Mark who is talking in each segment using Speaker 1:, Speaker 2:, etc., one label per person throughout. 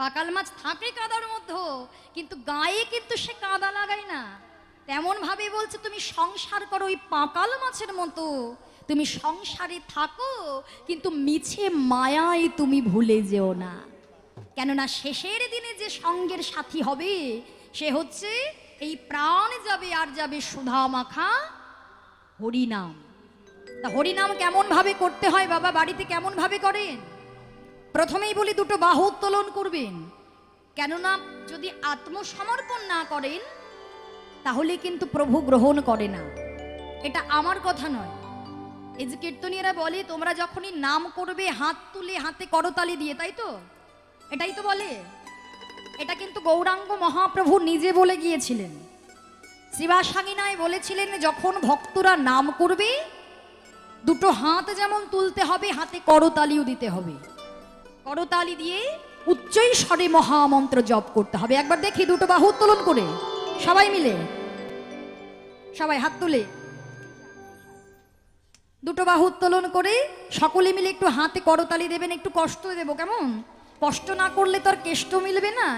Speaker 1: পাকাল মাছ থাকে কাদার মধ্যে, কিন্তু গায়ে কিন্তু সে কাদা লাগায় না। তেমন ভাবে বলছে তুমি সংসার করো ওই পাকাল মাছের মতো, তুমি সংসারে থাকো কিন্তু মিছে মায়ায় তুমি ভুলে যেও না। কেননা শেষের দিনে যে সঙ্গের সাথী হবে সে হচ্ছে এই প্রাণ যাবে আর যাবে সুধা মাখা হরিনাম। তা হরিনাম কেমন ভাবে করতে হয় বাবা, বাড়িতে কেমন ভাবে করেন? প্রথমেই বলি দুটো বাহু উত্তোলন করবেন। কেননা যদি আত্মসমর্পণ না করেন তাহলে কিন্তু প্রভু গ্রহণ করে না। এটা আমার কথা নয়, এই যে কীর্তনীয়রা বলে তোমরা যখনই নাম করবে হাত তুলে হাতে করতালি দিয়ে, তাই তো? এটাই তো বলে। এটা কিন্তু গৌরাঙ্গ মহাপ্রভু নিজে বলে গিয়েছিলেন। শ্রীবাসাঙ্গিনায় বলেছিলেন যখন ভক্তরা নাম করবে দুটো হাত যেমন তুলতে হবে, হাতে করতালিও দিতে হবে। করতালি দিয়ে উচ্চই স্বরে মহামন্ত্র জপ করতে হবে। একবার দেখি দুটো বাহু উত্তোলন করে সবাই মিলে, সবাই হাত তুলে দুটো বাহু উত্তোলন করে সকলে মিলে একটু হাতে করতালি দেবেন। একটু কষ্ট দেবো, কেমন? কষ্ট না করলে তো আর কেষ্ট মিলবে না।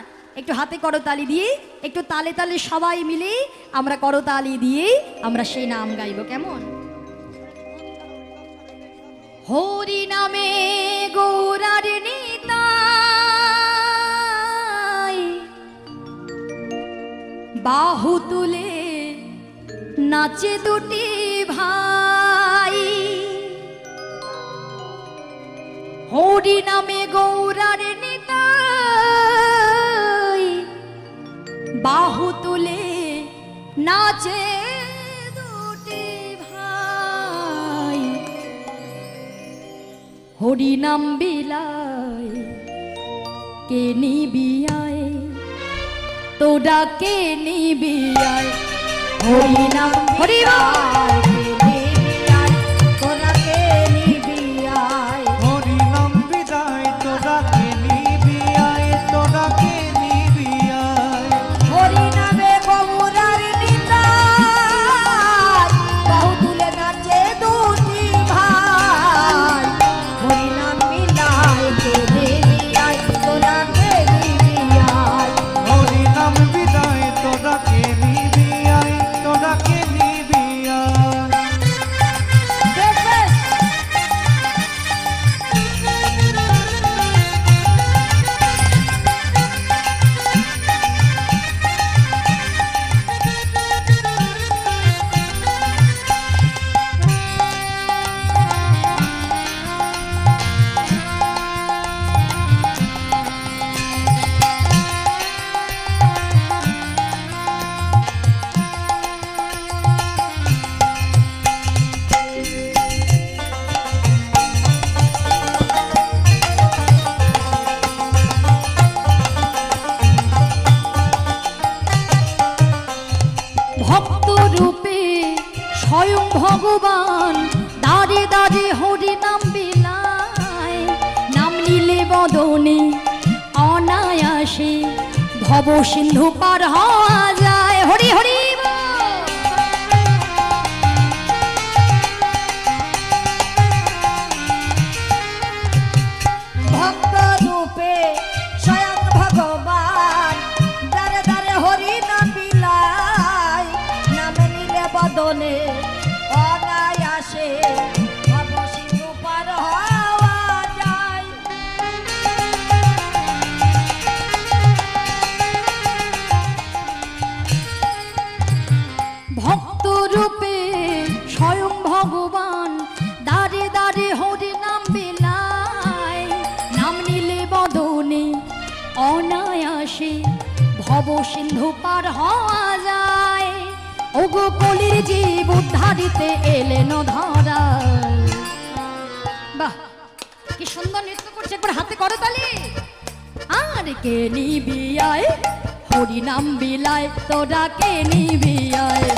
Speaker 1: একটু হাতে করতালি দিয়ে একটু তালে তালে সবাই মিলে আমরা করতালি দিয়ে আমরা সেই নাম গাইব, কেমন? হরি নামে গৌরার নিতাই, বাহু তুলে নাচে দুটি ভাই। হরি নামে গৌরার নিতাই, বাহু তুলে নাচে দুটি ভাই। হরি নাম বিলায় কে নিবিয়ায়, তোরা কে নিবিয়ায়। হরি নাম হরি ভগবান দাঁড়ে দাঁড়ে হরি নাম বিলায়। নাম নিলে বদনে অনায়াসে ভব সিন্ধু পার হওয়া যায়। হরি হরি
Speaker 2: ভক্ত রূপে স্বয়ং ভগবান দাঁড়ে দাঁড়ে হরি নাম বিলায়। নামে নিলে বদনে অনায়াসে ভব সিন্ধু পার হওয়া যায়।
Speaker 1: ভক্ত রূপে স্বয়ং ভগবান দাঁড়ে দাঁড়ে হরি নাম বিলায়। নাম নিলে বদনে অনায়াসে ভব সিন্ধু পার হওয়া যায়। ওগো কলির জীব উদ্ধারিতে এলেন ধরায়। বাহ, কি সুন্দর নৃত্য করছে, একবার হাতে করো তালি। আর কে নিবিয়ায় হরি নাম বিলায়, তোরা কে নিবিয়ায়।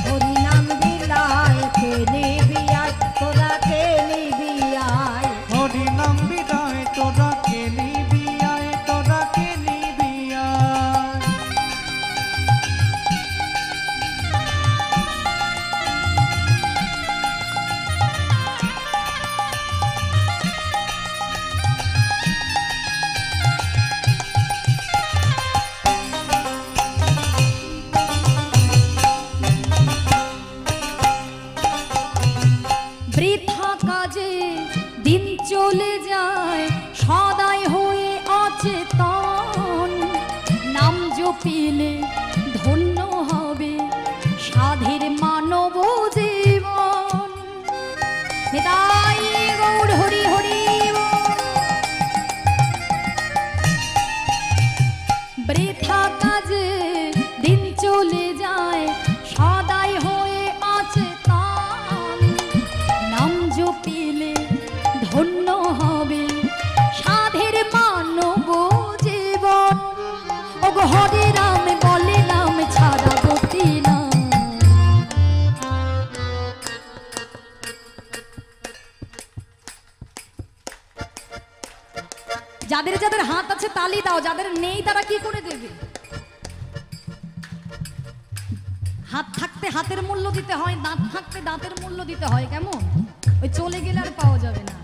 Speaker 2: হরি নাম বিলায় কে নিবিয়ায়, তোরা কে নিবিয়ায়।
Speaker 3: হরি নাম বিলায় তোরা কে নিবিয়ায়, তোরা কে নিবিয়ায়।
Speaker 1: পেলে ধন্য হবে সাধের মানব জীবন। নিতাই গৌর হরি হরি বল। বৃথা কাজে দিন চলে যায় সদাই হয়ে আছে তান। নাম জপিলে ধন্য হবে সাধের মানব জীবন। ওগো হরে রাম বলে নাম ছাড়া গতি না। যাদের যাদের হাত আছে তালি দাও, যাদের নেই তারা কি করে দেবে? হাত থাকতে হাতের মূল্য দিতে হয়, দাঁত থাকতে দাঁতের মূল্য দিতে হয়। কেমন? ওই চলে গেলে আর পাওয়া যাবে না।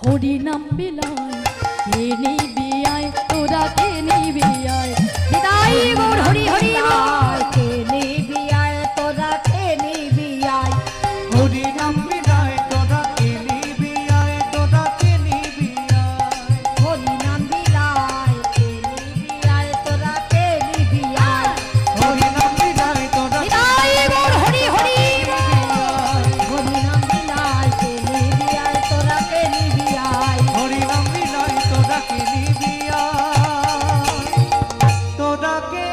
Speaker 1: হরি নাম বিলায় কে নিবি আয়, তোরা কে নিবি আয়। নিতাই গৌর হরি হরি বল।
Speaker 2: কে নিবি আয়, তোরা কে নিবি আয়।
Speaker 3: হরি নাম বিলায় তোরা কে নিবি আয়, তোরা কে নিবি আয়।
Speaker 2: হরি নাম বিলায় কে নিবি আয়, তোরা কে নিবি আয়।
Speaker 3: হরি নাম বিলায় তোরা কে
Speaker 1: নিতাই গৌর হরি হরি বল।
Speaker 2: হরি নাম বিলায় কে নিবি আয়, তোরা কে নিবি আয়।
Speaker 3: হরি নাম বিলায় তোরা কে নিবি আয়, তোরা কে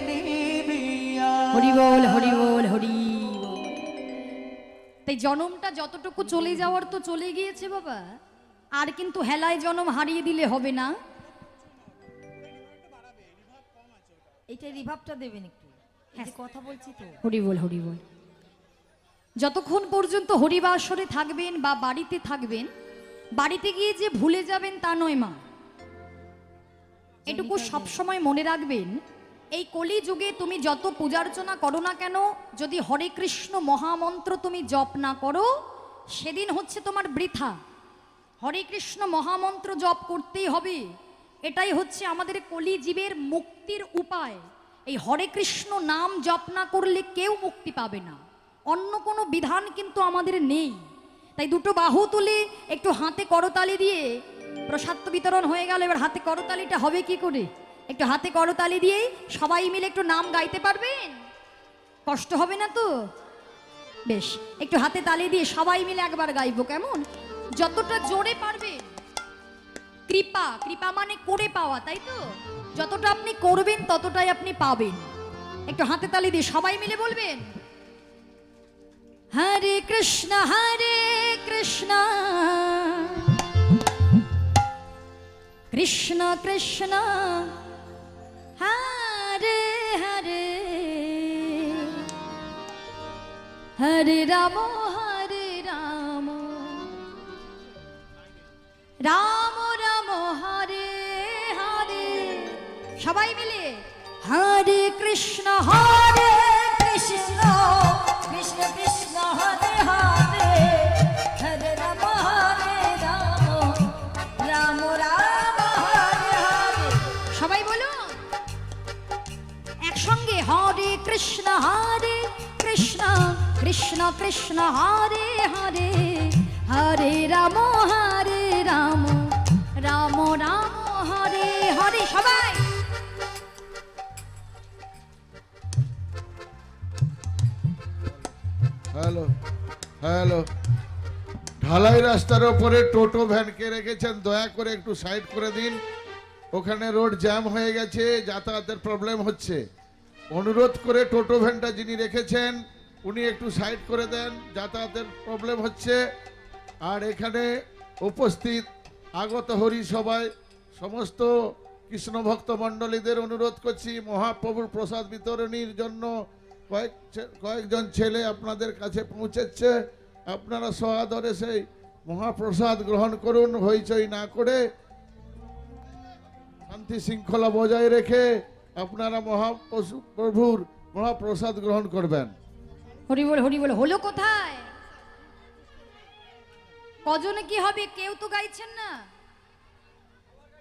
Speaker 3: নিবি আয়।
Speaker 1: হরি বল হরি বল হরি বল। তাই জনমটা যতটুকু চলে যাওয়ার তো চলে গিয়েছে বাবা, আর কিন্তু হেলায় জনম হারিয়ে দিলে হবে না।
Speaker 2: এইটা রিভাবটা দেবেন একটু, এই যে কথা বলছি তো।
Speaker 1: হরি বল হরি বল। যতক্ষণ পর্যন্ত হরিবাসরে থাকবেন বা বাড়িতে থাকবেন, বাড়িতে গিয়ে যে ভুলে যাবেন তা নয় মা। এটুকু সবসময় মনে রাখবেন, এই কলি যুগে তুমি যত পূজার্চনা করো না কেন, যদি হরে কৃষ্ণ মহামন্ত্র তুমি জপ না করো, সেদিন হচ্ছে তোমার বৃথা। হরে কৃষ্ণ মহামন্ত্র জপ করতেই হবে। এটাই হচ্ছে আমাদের কলি জীবের মুক্তির উপায়। এই হরে কৃষ্ণ নাম জপ না করলে কেউ মুক্তি পাবে না। অন্য কোনো বিধান কিন্তু আমাদের নেই। তাই দুটো বাহু তুলে একটু হাতে করতালি দিয়ে, প্রসাদ তো বিতরণ হয়ে গেল, এবার হাতে করতালিটা হবে কি করে? একটু হাতে করতালি দিয়ে সবাই মিলে একটু নাম গাইতে পারবেন? কষ্ট হবে না তো? বেশ, একটু হাতে তালি দিয়ে সবাই মিলে একবার গাইবো, কেমন? যতটা জোরে পারবেন। কৃপা, কৃপা মানে করে পাওয়া, তাই তো? যতটা আপনি করবেন ততটাই আপনি পাবেন। একটু হাতে তালি দিয়ে সবাই মিলে বলবেন, হরে কৃষ্ণ কৃষ্ণ কৃষ্ণ হরে হরে, হরে রাম রাম রাম হরে হরে। সবাই মিলে হরে কৃষ্ণ
Speaker 2: কৃষ্ণ কৃষ্ণ কৃষ্ণ হরে হরে, হরে রাম রাম রাম হরে হরে।
Speaker 1: সবাই বলুন একসঙ্গে, হরে কৃষ্ণ কৃষ্ণ কৃষ্ণ কৃষ্ণ হরে হরে, হরে রাম রাম রাম হরে হরে। সবাই
Speaker 4: হ্যালো হ্যালো। ঢালাই রাস্তার ওপরে টোটো ভ্যানকে রেখেছেন, দয়া করে একটু সাইড করে দিন। ওখানে রোড জ্যাম হয়ে গেছে, যাতায়াতের প্রবলেম হচ্ছে। অনুরোধ করে টোটো ভ্যানটা যিনি রেখেছেন উনি একটু সাইড করে দেন, যাতায়াতের প্রবলেম হচ্ছে। আর এখানে উপস্থিত আগত হরি সবাই, সমস্ত কৃষ্ণ ভক্ত মণ্ডলীদের অনুরোধ করছি, মহাপ্রভুর প্রসাদ বিতরণীর জন্য কয়েকজন ছেলে আপনাদের কাছে পৌঁছেছে। আপনারা সআদরে সেই মহাপ্রসাদ গ্রহণ করুন, হইচই না করে শান্তি শৃঙ্খলা বজায় রেখে আপনারা মহাপ্রভুর মহাপ্রসাদ গ্রহণ করবেন।
Speaker 1: হরি বল হরি বল। হলো কোথায়? কজনে কি হবে? কেউ তো গাইছেন না।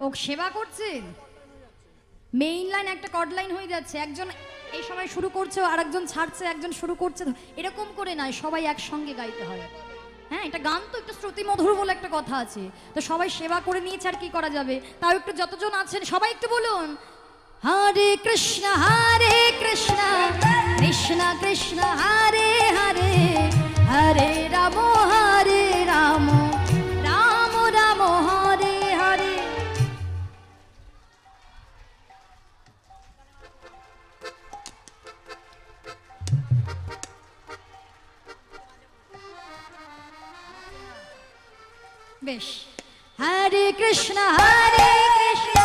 Speaker 1: ও সেবা করছেন, মেইন লাইন একটা কর্ড লাইন হয়ে যাচ্ছে। একজন এই সময় শুরু করছে, আর একজন ছাড়ছে, একজন শুরু করছে, এরকম করে নয়, সবাই একসঙ্গে গাইতে হয়। হ্যাঁ, এটা গান তো একটু শ্রুতি মধুর বলে একটা কথা আছে। তো সবাই সেবা করে নিয়েছে, আর কি করা যাবে? তাও একটু যতজন আছেন সবাই একটু বলুন, হরে কৃষ্ণ কৃষ্ণ কৃষ্ণ হরে হরে হরে রাম রাম রাম হরে হরে। বেশ, হরে কৃষ্ণ কৃষ্ণ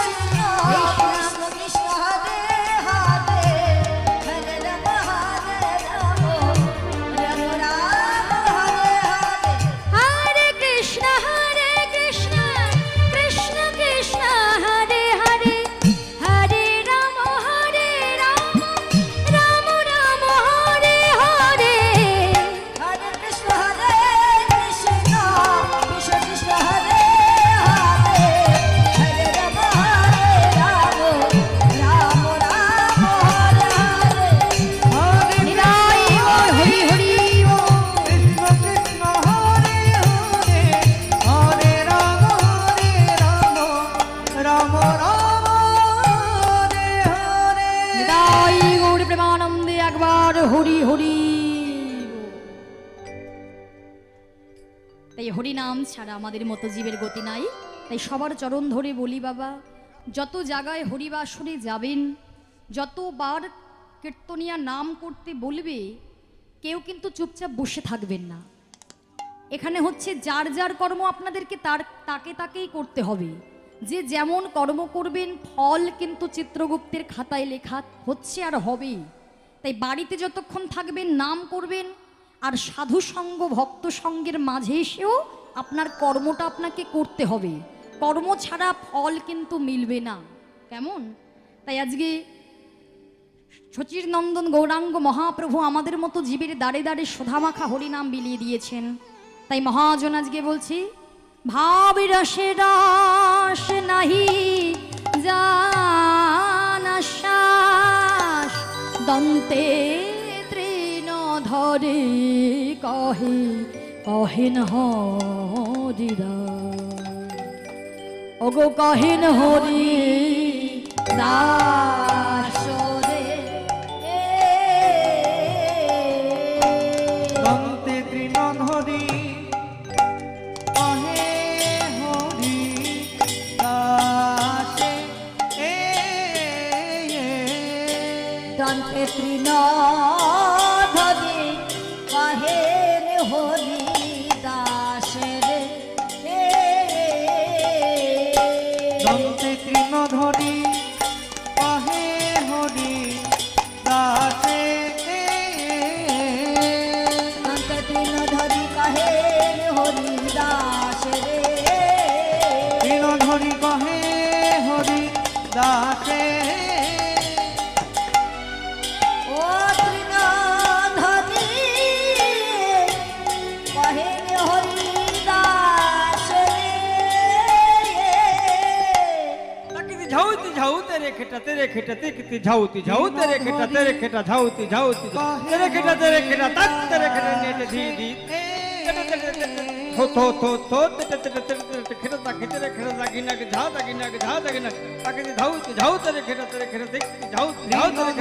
Speaker 2: কৃষ্ণ কৃষ্ণ হরে হরে হরে রাম রাম রাম হরে হরে।
Speaker 1: হরে কৃষ্ণ কৃষ্ণ কৃষ্ণ হরে হরে হরে রাম রাম রাম হরে হরে।
Speaker 2: হরে কৃষ্ণ কৃষ্ণ কৃষ্ণ কৃষ্ণ হরে হরে হরে রাম রাম রাম হরে হরে।
Speaker 1: নিতাই গৌর হরি হরি বল।
Speaker 3: কৃষ্ণ কৃষ্ণ হরে হরে হরে রাম রাম রাম হরে হরে।
Speaker 1: নিতাই গৌর প্রেমানন্দে একবার হরি হরি বল। তাই হরি নাম ছাড়া আমাদের মতো জীবের গতি নাই। তাই সবার চরণ ধরে বলি বাবা, যত জায়গায় হরিবাসরে যাবেন, যতবার কীর্তনিয়া নাম করতে বলবে, কেউ কিন্তু চুপচাপ বসে থাকবেন না। এখানে হচ্ছে যার যার কর্ম আপনাদেরকে তাকেই করতে হবে। যে যেমন কর্ম করবেন ফল কিন্তু চিত্রগুপ্তের খাতায় লেখা হচ্ছে আর হবেই। তাই বাড়িতে যতক্ষণ থাকবেন নাম করবেন, আর সাধু সঙ্গ ভক্ত সঙ্গের মাঝে এসেও আপনার কর্মটা আপনাকে করতে হবে। কর্ম ছাড়া ফল কিন্তু মিলবে না। কেমন? তাই আজকে শচীর নন্দন গৌরাঙ্গ মহাপ্রভু আমাদের মতো জীবের দাঁড়ে দাঁড়ে সুধামাখা হরিনাম বিলিয়ে দিয়েছেন। তাই মহাজন আজকে বলছি, ভাব রসে রস নাহি জানাশ্বাস, দন্তে তৃণ ধরে কহেন হরিরা, ওগো কহেন হরি দাস রে।
Speaker 3: দন্তে তৃণ হরি কহে হরি দাসে
Speaker 2: দন্তে তৃণ ধরি কহে হরি দাস রে।
Speaker 3: দন্তে তৃণ ধরি কহে হরি দাসে
Speaker 2: দন্তে তৃণ ধরি কহে হরি দাস রে।
Speaker 3: তৃণ ধরি কহে হরি দাসে
Speaker 2: ও তৃণ ধরি কহে হরি দাস রে।
Speaker 5: ताकि झाऊती झाऊ तेरे खेटा किती झाऊती झाऊ तेरे खेटा झाऊती तेरे खेटा तक तेरे खेटा नेट धी धी थो खेटा तेरे खेटा दागिना के झा दागिना ताकि झाऊती झाऊ तेरे खेटा किती झाऊती झाऊ तेरे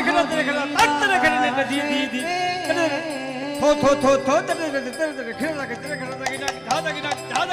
Speaker 5: खेटा तक तेरे खेटा नेट धी धी थो तेरे खेटा दागिना झा दागिना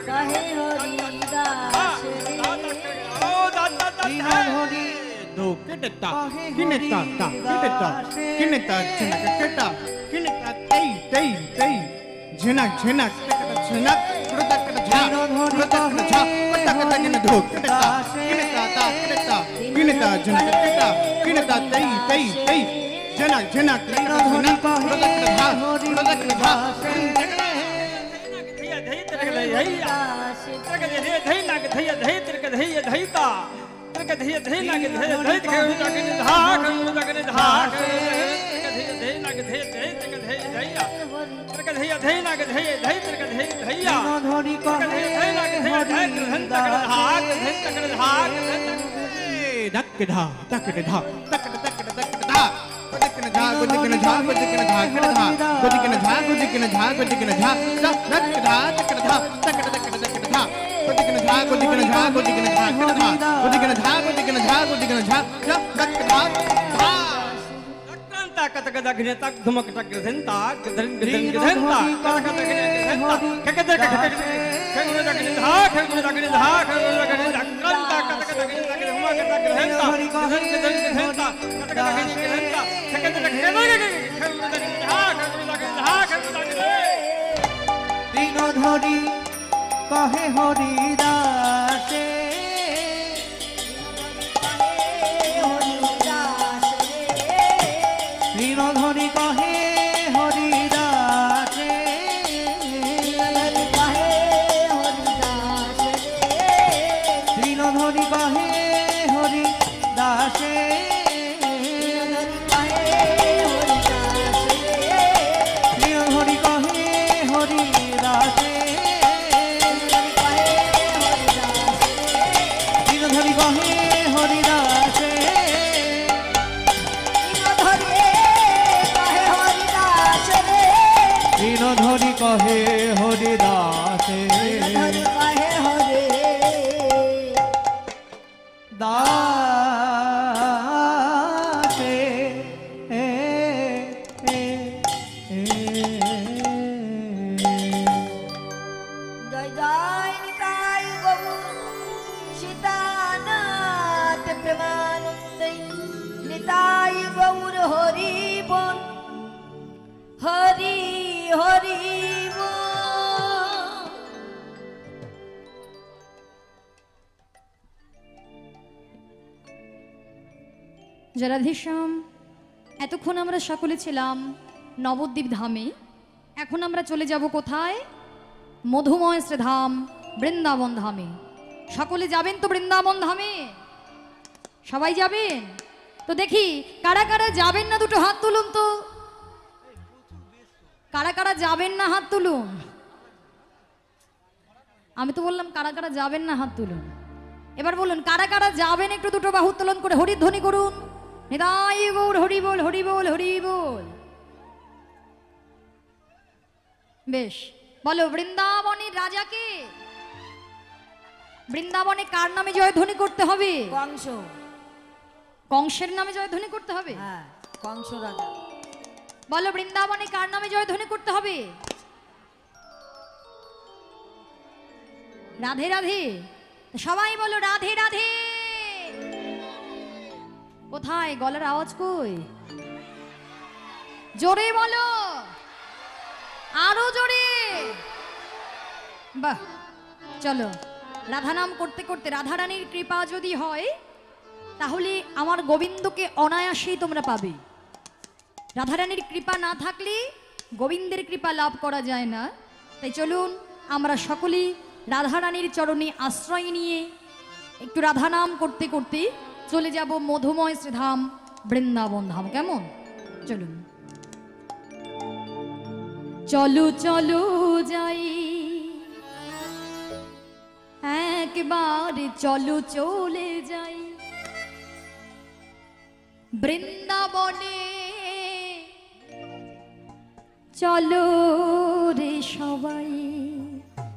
Speaker 2: कहे हरि दास
Speaker 5: ঝিনাক ঝিনাক টাকাটা ঝিনাক টাকাটা ঝা টাকাটা ঝা টাকাটা কিনে ধুক কিনেটা কিনেটা কিনেটা ঝিনাক টাকা কিনেটা তেই তেই তেই ঝিনাক ঝিনাক টাকাটা ঝিনাক টাকাটা ঝা টাকাটা ঝা ধৈয়া ধৈ তেরে ধৈয়া তেরে ধৈয়া ধৈ নাগ ধৈয়া ধৈ তেরে ধৈয়া ধৈতা তেরে ধৈয়া ধৈ নাগ ধৈয়া ধৈ তেরে তাকে ধা তাকে ধা তেরে ধৈয়া ধৈ নাগ ধৈয়া ধৈ তেরে ধৈয়া ধৈয়া তেরে ধৈয়া ধৈ নাগ ধৈয়া ধৈ তেরে ধৈয়া ধৈয়া
Speaker 3: ধরি
Speaker 5: তেরে ধৈয়া ধৈ নাগ ধৈয়া ধৈ তেরে তাকে ধা তেরে ধা ধা তাকে ধা তাকে ধা তাকে ধা গদিকে ধা গদিকে ধা গদিকে ধা গদিকে ধা গদিকে ধা তাকে ধা তাকে ধা তাকে ধা গদিকে ধা গদিকে ধা গদিকে ধা গদিকে ধা গদিকে ধা গদিকে ধা তাকে ধা কান্তা কতক দগনে তক ধমক টক ধনতা গদন গদন গদনতা কতক দগনে ধনতা ককদর ককদর খগনে দগনে ধা খগনে দগনে ধা খগনে দগনে কান্তা কতক দগনে দগনে ধমক টক ধনতা গদন গদন গদনতা কতক দগনে ধনতা ককদর খগনে দগনে ধা খগনে দগনে ধা খগনে দগনে
Speaker 3: দিন ধরি কহে হরি দাসে দিন ধরি কহে হরি দাসে দিন ধরি কহে হরি দাসে দিন ধরি কহে হরি দাসে দিন ধরি কহে হরি দাসে দিন ধরি কহে হরি দাসে দাসে
Speaker 2: জয় জয় নিতাই গৌর সীতানাথ প্রেমানন্দে নিতাই গৌর হরি বল হরি হরি বল।
Speaker 1: জরাধীশ্যাম, এতক্ষণ আমরা সকলে ছিলাম নবদ্বীপ ধামে। এখন আমরা চলে যাব কোথায়? মধুময় শ্রীধাম বৃন্দাবন ধামে। সকলে যাবেন তো বৃন্দাবন ধামে? সবাই যাবেন তো? দেখি কারা কারা যাবেন না, দুটো হাত তুলুন তো। কারা কারা যাবেন না হাত তুলুন। আমি তো বললাম কারা কারা যাবেন না হাত তুলুন। এবার বলুন কারা কারা যাবেন, একটু দুটো বাহু উত্তোলন করে হরিধ্বনি করুন। নিতাই গৌর হরি বল হরি বল হরি বল। বেশ, বলো বৃন্দাবনের রাজাকে, বৃন্দাবনে কার নামে জয়ধ্বনি করতে হবে?
Speaker 2: কংস।
Speaker 1: কংসের নামে জয়ধ্বনি করতে হবে।
Speaker 2: হ্যাঁ, কংস রাজা।
Speaker 1: বলো বৃন্দাবনে কার নামে জয়ধ্বনি করতে হবে? রাধে রাধে। সবাই বলো রাধে রাধে। কোথায় গলার আওয়াজ কই? জোরে বলো, আরো জোরে। বাহ, চলো রাধা নাম করতে করতে রাধারানীর কৃপা যদি হয় তাহলে আমার গোবিন্দকে অনায়াসেই তোমরা পাবে। রাধারানীর কৃপা না থাকলে গোবিন্দের কৃপা লাভ করা যায় না। তাই চলুন আমরা সকলেই রাধারানীর চরণে আশ্রয় নিয়ে একটু রাধা নাম করতে করতে চলে যাব মধুময় শ্রীধাম বৃন্দাবন ধাম। কেমন? চলুন চলো চলো যাই, একবার চলো চলে যাই বৃন্দাবনে। চলো রে সবাই।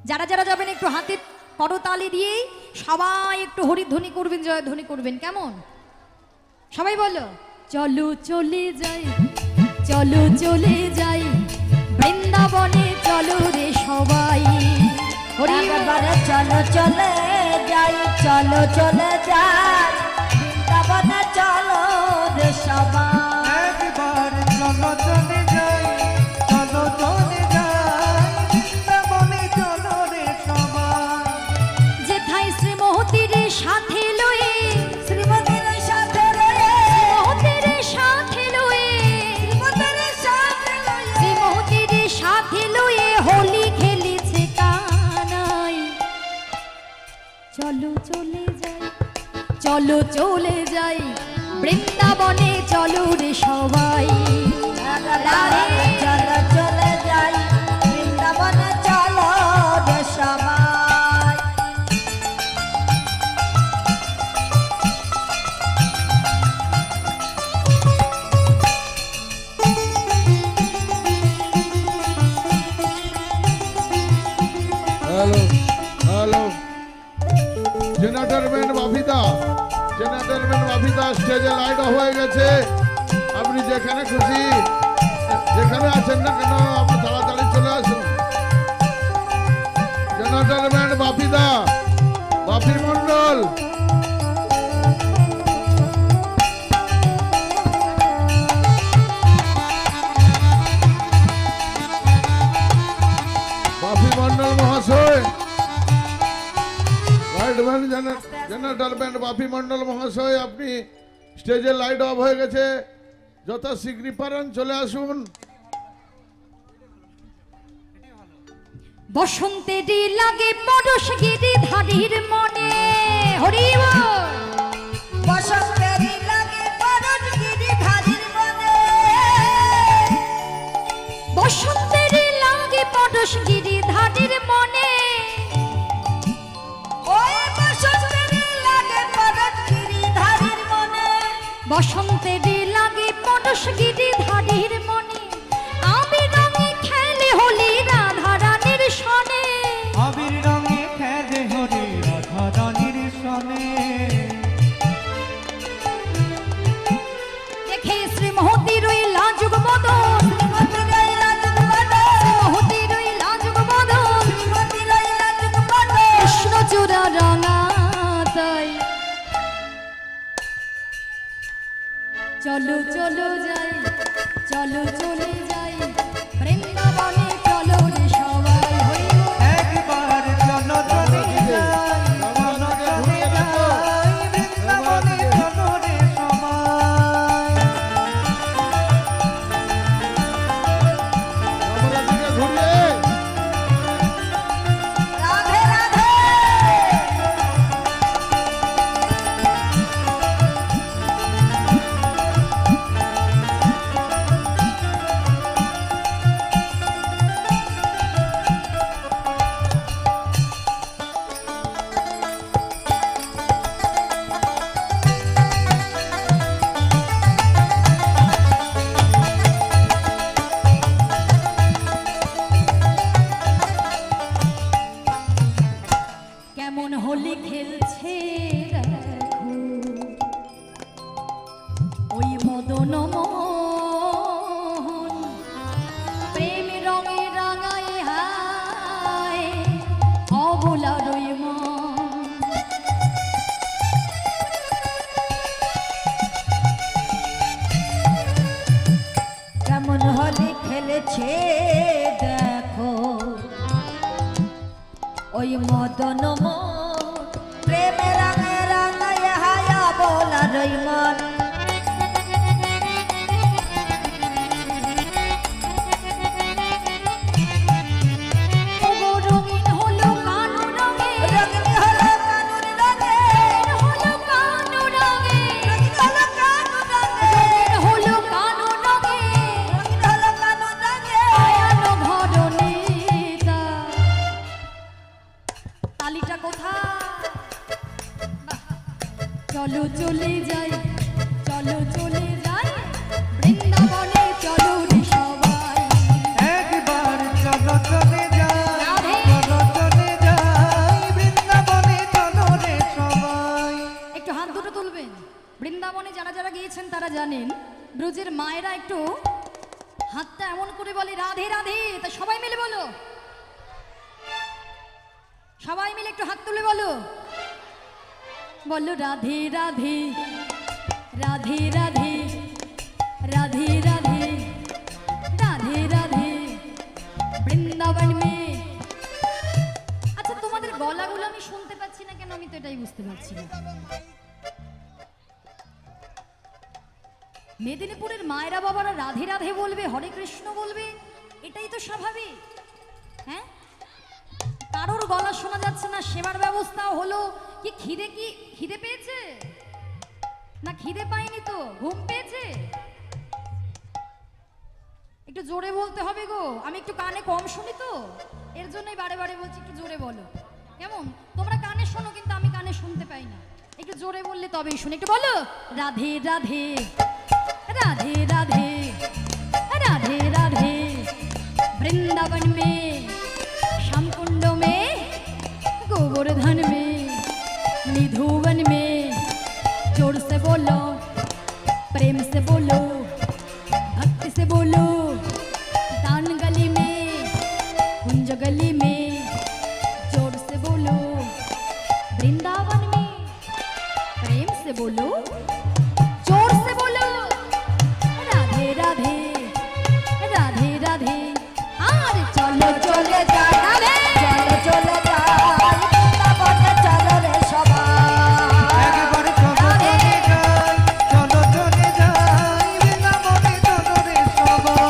Speaker 1: যারা যারা যাবেন একটু হাতে করতালি দিয়ে সবাই একটু হরিধ্বনি করবেন, জয়ধ্বনি করবেন। কেমন? সবাই বলো চলো চলে যাই, চলো চলে যাই বৃন্দাবনে। চলো রে সবাই।
Speaker 2: একবারে চলো চলে যাই, চলো চলে যাই বৃন্দাবনে। চলো রে সবাই।
Speaker 3: একবার চলো চলে যাই, চলো চলে যাই
Speaker 1: চলে যাই, চলো চলে যাই বৃন্দাবনে, চলো রে সবাই। রাধে
Speaker 2: চলো চলে যাই বৃন্দাবনে, চলো রে সবাই।
Speaker 4: হ্যালো হ্যালো, জেনারেটরম্যান বাপিদা, জেনারেটরম্যান বাপিদা, স্টেজে লাইট অফ হয়ে গেছে। আপনি যেখানে খুশি যেখানে আছেন না কেন আপনি তাড়াতাড়ি চলে আসুন। জেনারেটরম্যান বাপিদা, বাপি মন্ডল, বাপি মন্ডল মহাশয়, লাইটম্যান জেনারেটরম্যান বাপি মন্ডল মহাশয়, আপনি স্টেজের লাইট অফ হয়ে গেছে, যথা শীঘ্র পারেন চলে আসুন।
Speaker 1: বসন্তেরই লাগে পরশ গিরিধারীর মনে, হরি বল।
Speaker 2: বসন্তেরই লাগে পরশ গিরিধারীর মনে,
Speaker 1: বসন্তেরই লাগে পরশ গিরিধারীর মনে,
Speaker 2: ওই বসন্তেরই লাগে পরশ গিরিধারীর মনে।
Speaker 1: বসন্তেরই লাগে পরশ গিরিধারীর মনে, আবির রঙে খেলে হোলি রাধা রানীর সনে।
Speaker 3: আবির রঙে খেলে হরে রাধা রানীর সনে।
Speaker 1: দেখে শ্রীমতীর ওই লাজুক বদন,
Speaker 2: শ্রীমতীর ওই লাজুক বদন,
Speaker 1: শ্রীমতীর ওই লাজুক বদন,
Speaker 2: শ্রীমতীর ওই লাজুক বদন।
Speaker 1: কৃষ্ণচূড়া রঙা তাই, চলো চলো যাই, চলো চলে যাই বৃন্দাবনে, চলো রে সবাই। হরি বল।
Speaker 3: একবার চলো চলে যাই, চলো চলে যাই বৃন্দাবনে, চলো রে সবাই।
Speaker 4: আমরা দিকে ঘুরিয়ে
Speaker 2: রাধে রাধে।
Speaker 1: কেমন হোলি খেলছে দেখো ওই মদন মোহন, প্রেম রঙে রাঙায় হায় অবলার ওই মন।
Speaker 2: কেমন হোলি খেলেছে দেখো ওই মদন মোহন, প্রেমে রঙে রাঙায় হায়া বলা রই মন।
Speaker 1: ওগো রঙিন হলো কানু রঙে,
Speaker 2: রঙিন হলো কানুর রঙে,
Speaker 1: হলো কানু রঙে,
Speaker 2: রঙিন হলো কানুর রঙে,
Speaker 1: রঙিন হলো কানু রঙে,
Speaker 2: রঙিন হলো কানুর রঙে।
Speaker 1: আয়ানো ঘরণে তা। তালিটা কোথায়? বাহ। চলো চলে যাই, চলো চলে যাই বৃন্দাবনে, চলো রে সবাই।
Speaker 3: একবার চলো চলে যাই,
Speaker 1: রাধে।
Speaker 3: চলো চলে যাই বৃন্দাবনে, চলো রে সবাই।
Speaker 1: একটু হাত দুটো তুলবেন। বৃন্দাবনে যারা যারা গিয়েছেন তারা জানেন, ব্রজের মায়েরা একটু হাতটা এমন করে বলে রাধে রাধে। তা সবাই মিলে বলো, সবাই মিলে একটু হাত তুলে বলো, বলো রাধে রাধে, রাধে রাধে, রাধে রাধে, রাধে রাধে বৃন্দাবন মে। আচ্ছা, তোমাদের গলাগুলো আমি শুনতে পাচ্ছি না কেন, আমি তো এটাই বুঝতে পারছি না। মেদিনীপুরের মায়েরা বাবারা রাধে রাধে বলবে, হরে কৃষ্ণ বলবে, এটাই তো স্বাভাবিক। হ্যাঁ, কারোর গলা শোনা যাচ্ছে না, সেবার ব্যবস্থাও হলো। কি খিদে পেয়েছে না খিদে পায়নি? তো ঘুম পেয়েছে? একটু জোরে বলতে হবে গো, আমি একটু কানে কম শুনি তো, এর জন্যই বারে বারে বলছি একটু জোরে বলো। কেমন? তোমরা কানে শোনো কিন্তু আমি কানে শুনতে পাই না, একটু জোরে বললে তবেই শুনি। একটু বলো রাধে রাধে রাধে রাধে राधे राधे वृंदावन में श्यामकुंड में गोवर्धन में निधुवन में जोर से बोलो प्रेम से बोलो भक्ति से बोलो दान गली में कुंज गली में जोर से बोलो वृंदावन में प्रेम से बोलो जोर से बोलो राधे राधे राधे राधे আর চলো চলে যাই
Speaker 2: চলো চলে যাই বৃন্দাবনে চলো রে সবাই
Speaker 3: একবার চলো চলে যাই, চলো চলে যাই, বৃন্দাবনে চলো রে সবাই।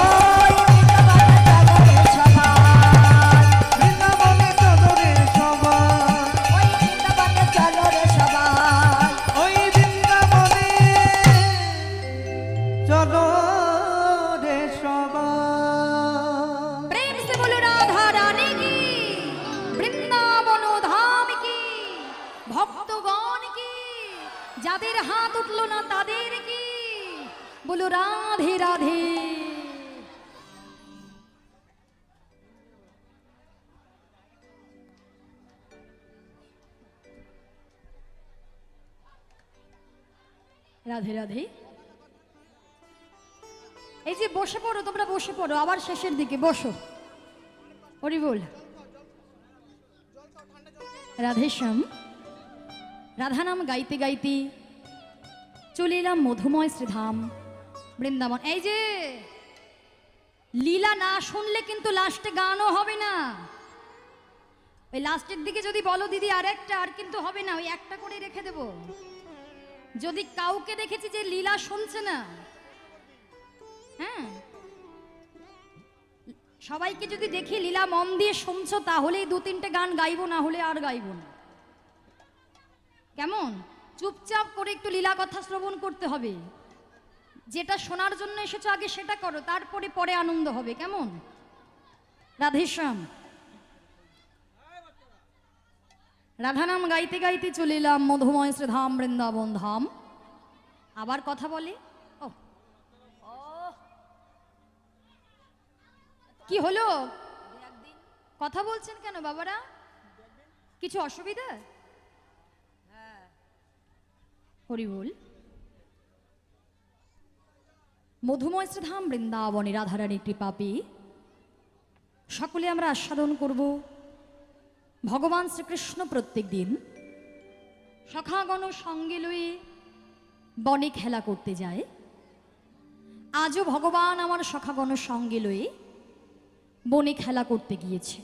Speaker 2: ওই বৃন্দাবনে চলো রে সবাই
Speaker 3: বৃন্দাবনে চলো রে সবাই।
Speaker 2: ওই বৃন্দাবনে চলো রে সবাই
Speaker 3: ওই বৃন্দাবনে চলো রে সবাই।
Speaker 1: प्रेम से बोलो राधा रानी की, বৃন্দাবন ধাম কি, ভক্তগণ কি, যাদের হাত উঠলো না তাদের কি, বলো রাধে রাধে। রাধে রাধে। এই যে বসে পড়ো, তোমরা বসে পড়ো, আবার শেষের দিকে বসো। হরি বল। রাধেশ্যাম রাধা নাম গাইতে গাইতে চলে এলাম মধুময় শ্রীধাম বৃন্দাবন। এই যে লীলা না শুনলে কিন্তু লাস্টে গানও হবে না। ওই লাস্টের দিকে যদি বলো দিদি আর একটা, আর কিন্তু হবে না, ওই একটা করে রেখে দেব। যদি কাউকে দেখেছি যে লীলা শুনছে না, হ্যাঁ, সবাইকে যদি দেখি লীলা মন দিয়ে শুনছো, তাহলেই দু তিনটে গান গাইবো, না হলে আর গাইবো না। কেমন? চুপচাপ করে একটু লীলা কথা শ্রবণ করতে হবে। যেটা শোনার জন্য এসেছো আগে সেটা করো, তারপরে পরে আনন্দ হবে। কেমন? রাধেশ্যাম রাধা নাম গাইতে গাইতে চলে এলাম মধুময় শ্রীধাম বৃন্দাবন ধাম। আবার কথা বলে, ও কি হলো? কথা বলছেন কেন বাবারা? কিছু অসুবিধা? হরি বল। মধুময় শ্রীধাম বৃন্দাবনে রাধারানীর কৃপা পেয়ে সকলে আমরা আস্বাদন করব ভগবান শ্রীকৃষ্ণ প্রত্যেক দিন সখাগণ সঙ্গে লয়ে বনে খেলা করতে যায়। আজও ভগবান আমার সখাগণ সঙ্গে লয়ে বনে খেলা করতে গিয়েছে।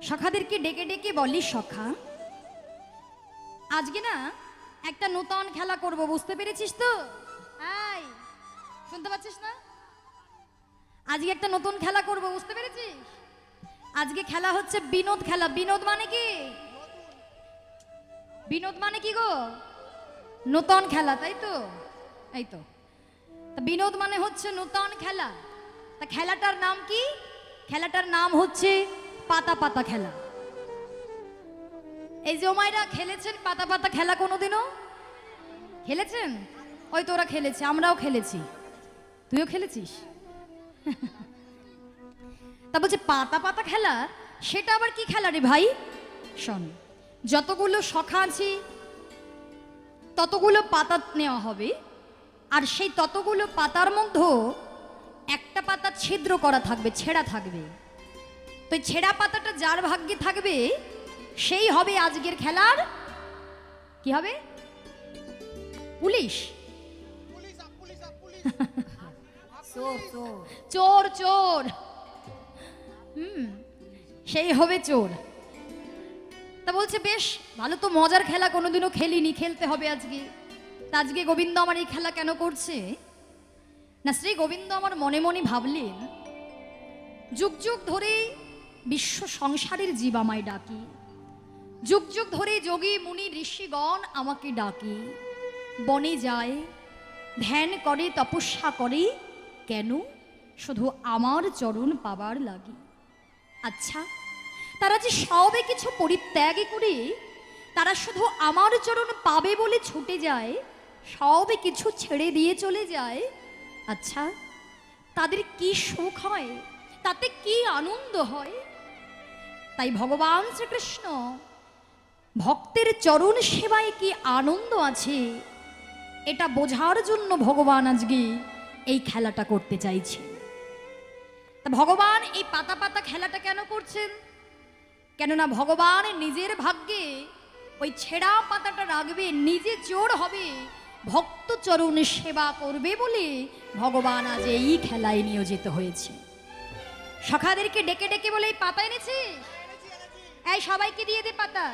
Speaker 1: সখাদেরকে ডেকে ডেকে বলি, সখা আজকে না একটা নতুন খেলা করব, বুঝতে পেরেছিস তো? এই শুনতে পাচ্ছিস না? আজকে একটা নতুন খেলা করব, বুঝতে পেরেছিস? আজকে খেলা হচ্ছে বিনোদ খেলা। বিনোদ মানে কি? বিনোদ মানে কি গো? নতুন খেলা, তাই তো? এই তো, তা বিনোদ মানে হচ্ছে নতুন খেলা। তা খেলাটার নাম কি? খেলাটার নাম হচ্ছে পাতা পাতা খেলা। এই যে ওমাইরা খেলেছেন পাতা পাতা খেলা? কোনোদিনও খেলেছেন? ওই তোরা খেলেছে, আমরাও খেলেছি, তুইও খেলেছিস। তা বলছে পাতা পাতা খেলা, সেটা আবার কি খেলা রে ভাই? শোন, যতগুলো সখা আছি ততগুলো পাতা নেওয়া হবে, আর সেই ততগুলো পাতার মধ্যে একটা পাতা ছিদ্র করা থাকবে, ছেঁড়া থাকবে। তো ছেঁড়া পাতাটা যার ভাগ্যে থাকবে সেই হবে আজকের খেলার কি হবে? পুলিশ। চোর চোর, সেই হবে চোর। তা বলছে বেশ ভালো তো, মজার খেলা, কোনোদিনও খেলিনি, খেলতে হবে আজকে। তা আজকে গোবিন্দ আমার এই খেলা কেন করছে না, শ্রী গোবিন্দ আমার মনে মনে ভাবলেন, যুগ যুগ ধরেই বিশ্ব সংসারের জীব আমায় ডাকি, যুগ যুগ ধরে যোগী মুনি ঋষিগণ আমাকে ডাকি, বনে যায় ধ্যান করে তপস্যা করে, কেন? শুধু আমার চরণ পাবার লাগি। আচ্ছা, তারা যে সবে কিছু পরিত্যাগ করে তারা শুধু আমার চরণ পাবে বলে ছুটে যায়, সবে কিছু ছেড়ে দিয়ে চলে যায়, আচ্ছা তাদের কি সুখ হয়, তাতে কি আনন্দ হয়? তাই ভগবান শ্রীকৃষ্ণ ভক্তের চরণ সেবায় কি আনন্দ আছে এটা বোঝার জন্য ভগবান আজকে এই খেলাটা করতে চাইছে। তা ভগবান এই পাতা পাতা খেলাটা কেন করছেন? কেননা ভগবান নিজের ভাগ্যে ওই ছেঁড়া পাতাটা রাখবে, নিজে চোর হবে, ভক্ত চরণ সেবা করবে বলে ভগবান আজ এই খেলায় নিয়োজিত হয়েছে। সখাদেরকে ডেকে ডেকে বলে এই পাতা এনেছিস, এই সবাইকে দিয়ে দে পাতা।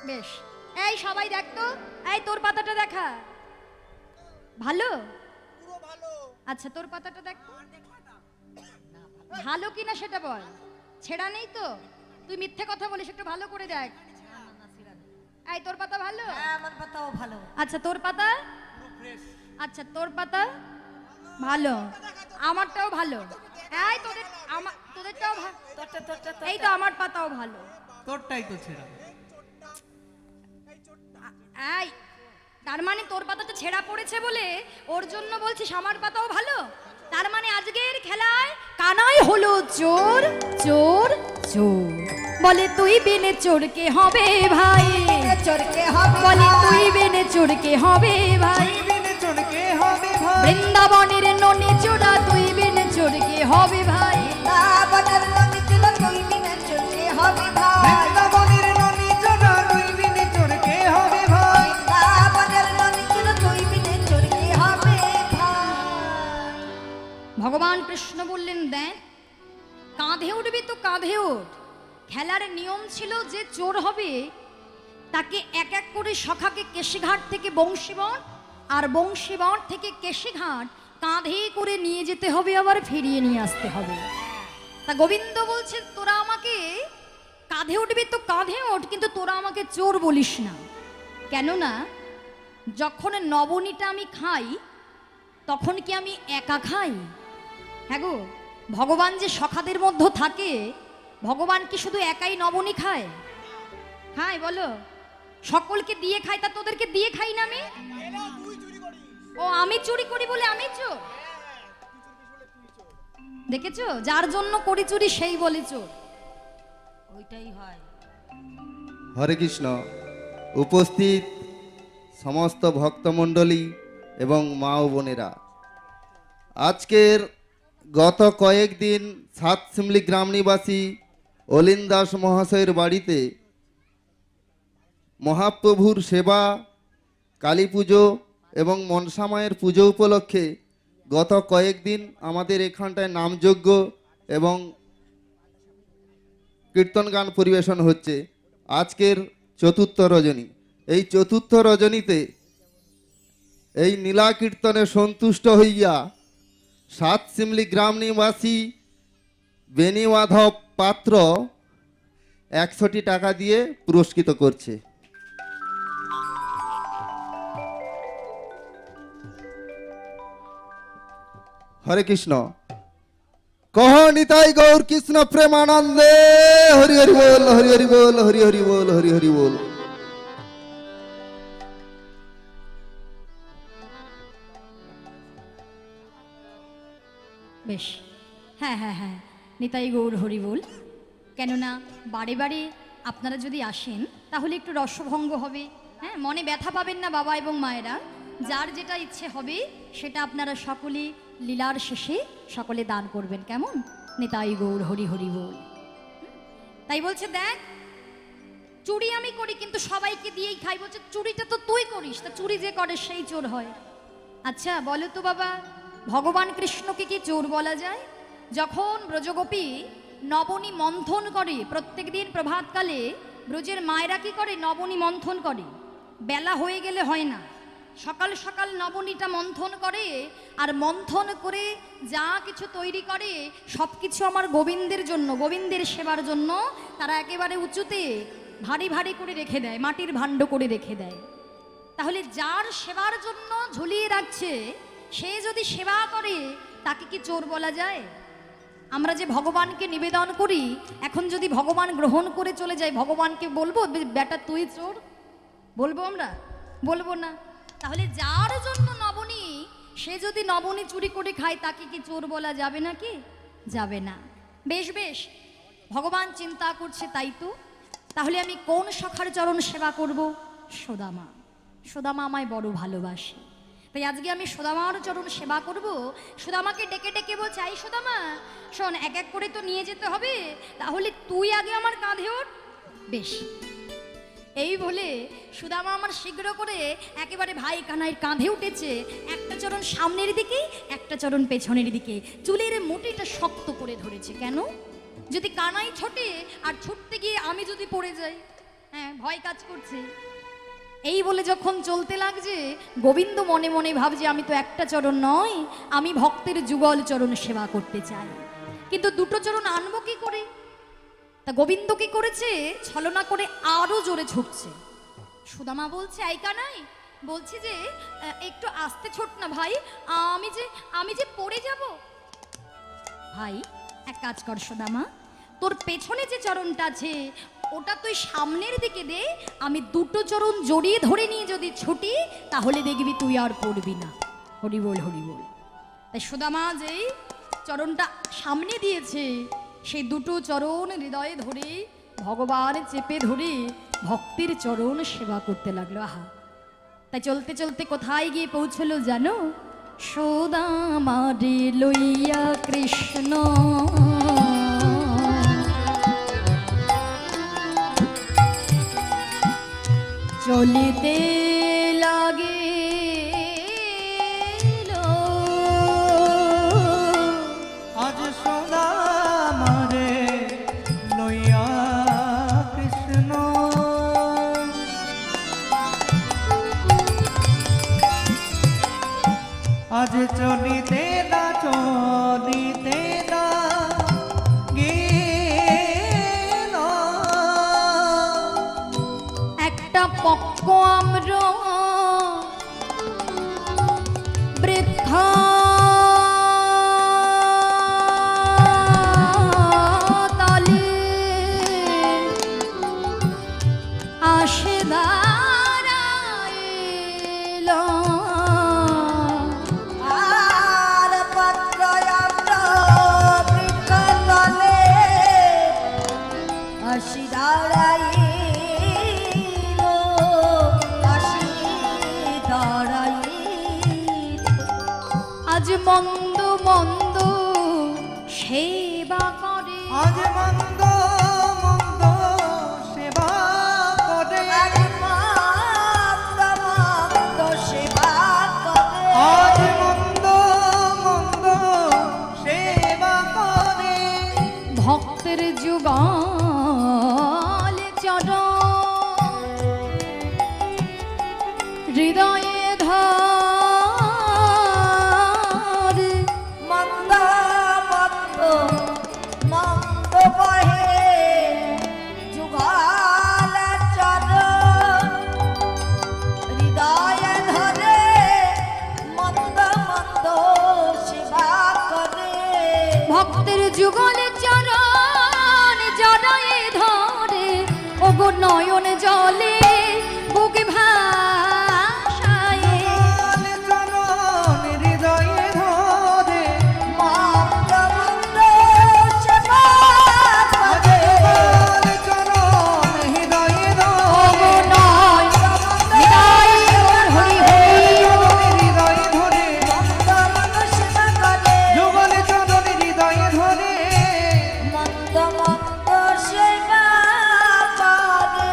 Speaker 1: বেশ, এই সবাই দেখতো, এই তোর পাতাটা দেখা ভালো, আচ্ছা তোর পাতাটা দেখ ভালো কিনা সেটা বল, ছেঁড়া নেই তো? তুই মিথ্যে কথা বলিস, একটু ভালো করে দেখ। এই তোর পাতা ভালো?
Speaker 2: আমার পাতাও ভালো।
Speaker 1: আচ্ছা তোর পাতা? আচ্ছা তোর পাতা ভালো, আমারটাও ভালো। এই তোদেরটাও ভালো, এই তো আমার পাতাও ভালো।
Speaker 3: তোরটাই তো ছেঁড়া।
Speaker 1: এই তার মানে তোর পাতাটা ছেঁড়া পড়েছে বলে ওর জন্য বলছিস আমার পাতাও ভালো? তার মানে আজকের খেলায় কানাই হলো চোর চোর চোর। বলে তুই বিনে চোরকে হবে ভাই,
Speaker 2: চোরকে হবে
Speaker 1: বলে তুই বিনে চোরকে হবে ভাই,
Speaker 3: বিনে চোরকে হবে ভাই,
Speaker 1: বৃন্দাবনের ননি চোরা তুই বিনে চোরকে হবে ভাই,
Speaker 2: বৃন্দাবনের নদী ছিল তুই বিনে চোরকে হবে ভাই,
Speaker 3: বৃন্দাবনের ননি চোরা তুই বিনে চোরকে হবে ভাই,
Speaker 2: বৃন্দাবনের নদী ছিল তুই বিনে চোরকে হবে ভাই।
Speaker 1: ভগবান কৃষ্ণ বললেন দেখ কাঁধে উঠবি তো কাঁধে উঠ। খেলার নিয়ম ছিল যে চোর হবে তাকে এক এক করে সখাকে কেশিঘাট থেকে বংশীবন আর বংশীবন থেকে কেশিঘাট কাঁধে করে নিয়ে যেতে হবে, আবার ফিরিয়ে নিয়ে আসতে হবে। তা গোবিন্দ বলছে তোরা আমাকে কাঁধে উঠবি তো কাঁধে ওঠ, কিন্তু তোরা আমাকে চোর বলিস না। কেননা যখন নবনীটা আমি খাই তখন কি আমি একা খাই? হ্যাঁ গো, ভগবান যে সখাদের মধ্যে থাকে, ভগবান কি শুধু একাই নবনী খায়? খায় বলো? সকলকে দিয়ে খাই, তা তোদেরকে দিয়ে খাই না আমি? ও আমি চুরি করি বলে আমি চোর? দেখেছো, যার জন্য করি চুরি সেই বলে চোর।
Speaker 2: ওইটাই হয়।
Speaker 6: হরে কৃষ্ণ। উপস্থিত সমস্ত ভক্তমণ্ডলী এবং মা ও বোনেরা, আজকের গত কয়েকদিন সাতসিমলি গ্রাম নিবাসী অলিন দাস মহাশয়ের বাড়িতে মহাপ্রভুর সেবা, কালী পুজো এবং মনসা মায়ের পুজো উপলক্ষে গত কয়েকদিন আমাদের এখানটায় নামযজ্ঞ এবং কীর্তন গান পরিবেশন হচ্ছে। আজকের চতুর্থ রজনী, এই চতুর্থ রজনীতে এই নীলা কীর্তনে সন্তুষ্ট হইয়া সাতসিমলি গ্রাম নিবাসী বেনি মাধব পাত্র 100টি টাকা দিয়ে পুরস্কৃত করছে। হরে কৃষ্ণ। কহ নিতাই গৌর কৃষ্ণ প্রেমানন্দে, হরি হরি বল, হরি হরি বল, হরি হরি বল, হরি হরি বল।
Speaker 1: বেশ, হ্যাঁ হ্যাঁ হ্যাঁ, নিতাই গৌর হরি বল। কেননা বারে বারে আপনারা যদি আসেন তাহলে একটু রসভঙ্গ হবে, হ্যাঁ, মনে ব্যথা পাবেন না বাবা এবং মায়েরা। যার যেটা ইচ্ছে হবে সেটা আপনারা সকলে লীলার শেষে সকলে দান করবেন, কেমন? নিতাই গৌর হরি হরি বল। তাই বলছে দেখ চুরি আমি করি কিন্তু সবাইকে দিয়েই খাই। বলছে চুরিটা তো তুই করিস, তা চুরি যে করে সেই চোর হয়। আচ্ছা বলো তো বাবা, ভগবান কৃষ্ণকে কি চোর বলা যায়? যখন ব্রজগোপী নবনী মন্থন করে, প্রত্যেক দিন প্রভাতকালে ব্রজের মায়েরা কি করে? নবনী মন্থন করে। বেলা হয়ে গেলে হয় না, সকাল সকাল নবনীটা মন্থন করে, আর মন্থন করে যা কিছু তৈরি করে সব কিছু আমার গোবিন্দের জন্য, গোবিন্দের সেবার জন্য তারা একেবারে উঁচুতে ভারী ভারী করে রেখে দেয়, মাটির ভাণ্ড করে রেখে দেয়। তাহলে যার সেবার জন্য ঝুলিয়ে রাখছে সে যদি সেবা করে তাকে কি চোর বলা যায়? আমরা যে ভগবানকে নিবেদন করি, এখন যদি ভগবান গ্রহণ করে চলে যায়, ভগবানকে বলবো বেটা তুই চোর? বলবো আমরা? বলবো না। তাহলে যার জন্য নবনী, সে যদি নবনী চুরি করে খায় তাকে কি চোর বলা যাবে নাকি? যাবে না। বেশ বেশ, ভগবান চিন্তা করছে তাই তো। তাহলে আমি কোন সখার চরণ সেবা করব? সুদামা। সুদামা আমায় বড় ভালোবাসে, তাই আজকে আমি সুদামার চরণ সেবা করব। সুদামাকে ডেকে ডেকে বলছে, আই সুদামা শোন, এক এক করে তো নিয়ে যেতে হবে, তাহলে তুই আগে আমার কাঁধে ওঠ। বেশ, এই বলে সুদামা আমার শীঘ্র করে একেবারে ভাই কানাইয়ের কাঁধে উঠেছে। একটা চরণ সামনের দিকে, একটা চরণ পেছনের দিকে, চুলের মুঠিটা শক্ত করে ধরেছে। কেন? যদি কানাই ছোটে আর ছুটতে গিয়ে আমি যদি পড়ে যাই, হ্যাঁ ভয় কাজ করছে। এই বলে যখন চলতে লাগছে, গোবিন্দ মনে মনে ভাবছে আমি তো একটা চরণ নয়, আমি ভক্তের যুগল চরণ সেবা করতে চাই, কিন্তু দুটো চরণ আনবো কি করে? তা গোবিন্দ কি করেছে? ছলনা করে আরো জোরে ছুটছে। সুদামা বলছে, এই কানাই, বলছি যে একটু আস্তে ছোট না ভাই, আমি যে পড়ে যাব। ভাই এক কাজ কর সুদামা, তোর পেছনে যে চরণটা আছে ওটা তুই সামনের দিকে দে, আমি দুটো চরণ জড়িয়ে ধরে নিয়ে যদি ছুটি তাহলে দেখবি তুই আর পড়বি না। হরি বল, হরি বল। তাই সুদামা যেই চরণটা সামনে দিয়েছে, সেই দুটো চরণ হৃদয়ে ধরে ভগবান চেপে ধরে ভক্তির চরণ সেবা করতে লাগলো। আহা, তাই চলতে চলতে কোথায় গিয়ে পৌঁছলো জানো? সুদামারে লইয়া কৃষ্ণ চলিতে লাগে,
Speaker 3: আজ সুদামারে লইয়া কৃষ্ণ আজ চলিতে না চলিতে না গেল
Speaker 1: একটা পক্ষ আম্র বৃদ্ধ তলে আসে দাঁড়াইল,
Speaker 2: আর পত্র আম্র বৃক্ষ তলে আসি দাঁড়াইল, আসি দাঁড়াইল।
Speaker 1: আজ মন্দ মন্দ সেবা করে,
Speaker 3: আজ মন্দ মন্দ সেবা করে
Speaker 2: আরে মন্দ মন্দ সেবা করে,
Speaker 3: আজ মন্দ মন্দ সেবা করে
Speaker 1: ভক্তের যুগল চরণ হৃদয়ে ধর,
Speaker 2: মন্দ মন্দ মন্দ বহে যুগল চরণ হৃদয়ে ধরে, মন্দ মন্দ সেবা করে,
Speaker 1: ভক্তের যুগল চরণ জড়য়ে ধরে, ওগো নয়ন জলে বুকে ভাসায়,
Speaker 3: চরণ হৃদয়ে ধরে
Speaker 2: মন্দ মন্দ সেবা করে,
Speaker 3: চরণ হৃদয়ে
Speaker 1: ওগো
Speaker 3: ধরে
Speaker 1: নয় হৃদয় হরি হরি
Speaker 3: হৃদয়ে ধরে
Speaker 2: মন্দ মন্দ সেবা করে,
Speaker 3: যুগলে চরণ হৃদয়ে ধরে
Speaker 2: মন্দ মন্দ সেবা করে।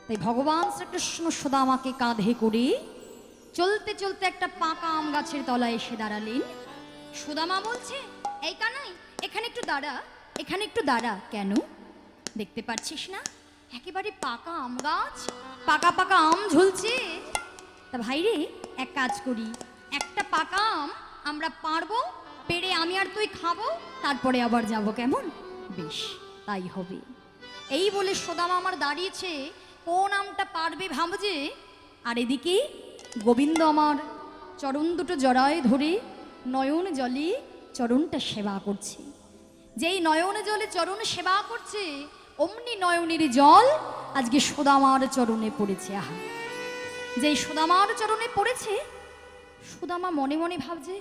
Speaker 1: তাই ভগবান শ্রীকৃষ্ণ সুদামাকে কাঁধে করে চলতে চলতে একটা পাকা আম গাছের তলায় এসে দাঁড়ালেন। সুদামা বলছে, এই কানাই, এখানে একটু দাঁড়া, এখানে একটু দাঁড়া। কেন? দেখতে পাচ্ছিস না? একেবারে পাকা আম গাছ, পাকা পাকা আম ঝুলছে। তা ভাই রে, এক কাজ করি, একটা পাকা আম আমরা পারবো, পেড়ে আমি আর তুই খাবো, তারপরে আবার যাব, কেমন? বেশ, তাই হবে। এই বলে সুদামা আমার দাঁড়িয়েছে, কোন আমটা পারবে ভাবছে। আর এদিকে গোবিন্দ আমার চরণ দুটো জড়ায় ধরে নয়ন জলে চরণটা সেবা করছে। যেই নয়ন জলে চরণ সেবা করছে, অমনি নয়নের জল আজকে সুদামার চরণে পড়েছে। আহা, যেই সুদামার চরণে পড়েছে, সুদামা মনে মনে ভাবছে,